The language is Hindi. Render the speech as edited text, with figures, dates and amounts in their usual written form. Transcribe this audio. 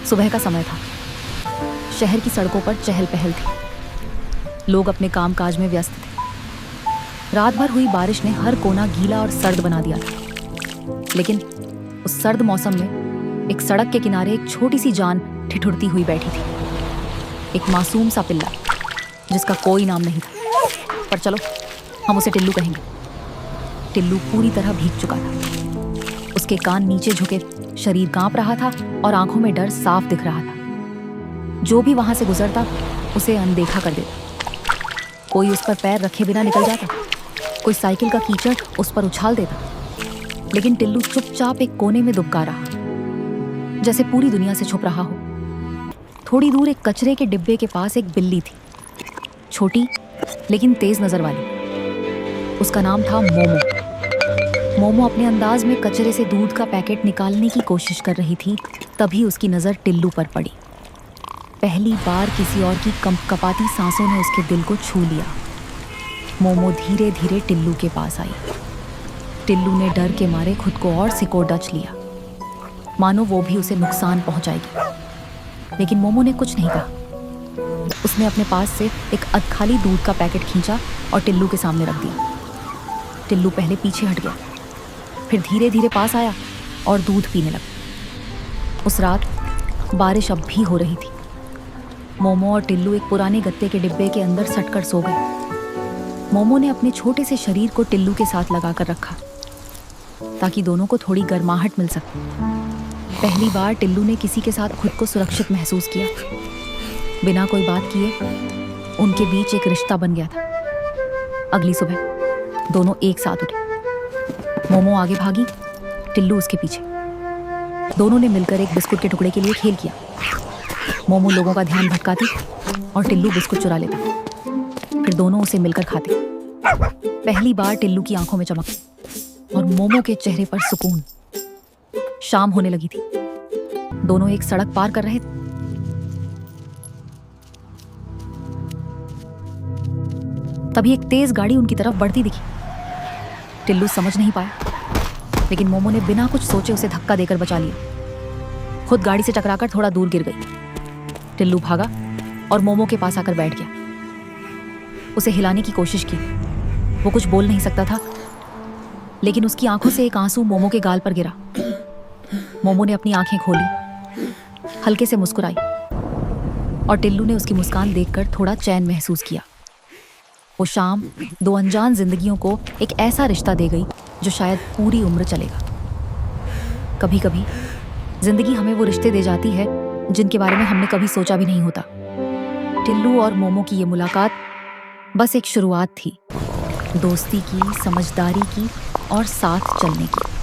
सुबह का समय था। शहर की सड़कों पर चहल पहल थी। लोग अपने काम काज में व्यस्त थे। रात भर हुई बारिश ने हर कोना गीला और सर्द बना दिया था। लेकिन उस सर्द मौसम में एक सड़क के किनारे एक छोटी सी जान ठिठुरती हुई बैठी थी। एक मासूम सा पिल्ला जिसका कोई नाम नहीं था, पर चलो हम उसे टिल्लू कहेंगे। टिल्लू पूरी तरह भीग चुका था। उसके कान नीचे झुके, शरीर कांप रहा था और आंखों में डर साफ दिख रहा था। जो भी वहां से गुजरता उसे अनदेखा कर देता। कोई उस पर पैर रखे बिना निकल जाता, कोई साइकिल का कीचड़ उस पर उछाल देता। लेकिन टिल्लू चुपचाप एक कोने में दुबका रहा, जैसे पूरी दुनिया से छुप रहा हो। थोड़ी दूर एक कचरे के डिब्बे के पास एक बिल्ली थी, छोटी लेकिन तेज नजर वाली। उसका नाम था मोमो। मोमो अपने अंदाज में कचरे से दूध का पैकेट निकालने की कोशिश कर रही थी। तभी उसकी नजर टिल्लू पर पड़ी। पहली बार किसी और की कंपकपाती सांसों ने उसके दिल को छू लिया। मोमो धीरे धीरे टिल्लू के पास आई। टिल्लू ने डर के मारे खुद को और सिकोड़ दच लिया, मानो वो भी उसे नुकसान पहुंचाएगी। लेकिन मोमो ने कुछ नहीं कहा। उसने अपने पास से एक अधखाली दूध का पैकेट खींचा और टिल्लू के सामने रख दिया। टिल्लू पहले पीछे हट गया, फिर धीरे धीरे पास आया और दूध पीने लगा। उस रात बारिश अब भी हो रही थी। मोमो और टिल्लू एक पुराने गत्ते के डिब्बे के अंदर सटकर सो गए। मोमो ने अपने छोटे से शरीर को टिल्लू के साथ लगाकर रखा ताकि दोनों को थोड़ी गर्माहट मिल सके। पहली बार टिल्लू ने किसी के साथ खुद को सुरक्षित महसूस किया। बिना कोई बात किए उनके बीच एक रिश्ता बन गया था। अगली सुबह दोनों एक साथ उठे। मोमो आगे भागी, टिल्लू उसके पीछे। दोनों ने मिलकर एक बिस्कुट के टुकड़े के लिए खेल किया। मोमो लोगों का ध्यान भटकाती और टिल्लू बिस्कुट चुरा लेता। फिर दोनों उसे मिलकर खाते। पहली बार टिल्लू की आंखों में चमक और मोमो के चेहरे पर सुकून। शाम होने लगी थी। दोनों एक सड़क पार कर रहे थे। तभी एक तेज गाड़ी उनकी तरफ बढ़ती दिखी। टिल्लू समझ नहीं पाया, लेकिन मोमो ने बिना कुछ सोचे उसे धक्का देकर बचा लिया। खुद गाड़ी से टकराकर थोड़ा दूर गिर गई। टिल्लू भागा और मोमो के पास आकर बैठ गया। उसे हिलाने की कोशिश की। वो कुछ बोल नहीं सकता था, लेकिन उसकी आंखों से एक आंसू मोमो के गाल पर गिरा। मोमो ने अपनी आंखें खोली, हल्के से मुस्कुराई और टिल्लू ने उसकी मुस्कान देखकर थोड़ा चैन महसूस किया। वो शाम दो अनजान जिंदगियों को एक ऐसा रिश्ता दे गई जो शायद पूरी उम्र चलेगा। कभी कभी जिंदगी हमें वो रिश्ते दे जाती है जिनके बारे में हमने कभी सोचा भी नहीं होता। टिल्लू और मोमो की ये मुलाकात बस एक शुरुआत थी, दोस्ती की, समझदारी की और साथ चलने की।